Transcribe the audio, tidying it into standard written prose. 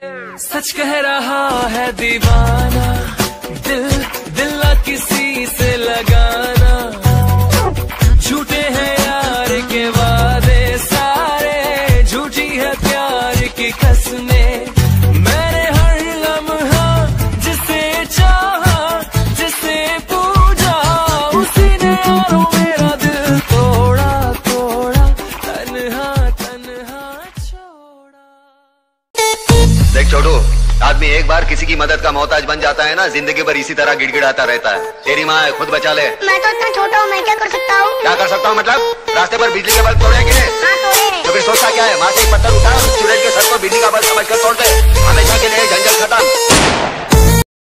सच कह रहा है दीवाना, दिल दिल ना किसी से लगाना, झूठे हैं यार के वादे सारे, झूठी है प्यार की कसमें। मैंने हर लम्हा जिसे चाहा, जिसे पूजा, उसी ने यारों मेरा दिल तोड़ा तोड़ा, तन्हा तन्हा छोड़ा। देख छोटू, आदमी एक बार किसी की मदद का मोहताज बन जाता है ना, जिंदगी भर इसी तरह गिड़गिड़ाता रहता है। तेरी माँ है, खुद बचा ले। मैं तो इतना छोटा हूँ, मैं क्या कर सकता हूँ? क्या कर सकता हूँ मतलब? रास्ते पर बिजली के बल्ब तोड़ेंगे? हाँ तोड़े। तो फिर सोचता क्या है? माँ से एक पत्थर उठा, स्टूडेंट के सर को बिजली का बल्ब समझकर तोड़ दे, हमेशा के लिए झंझट खत्म।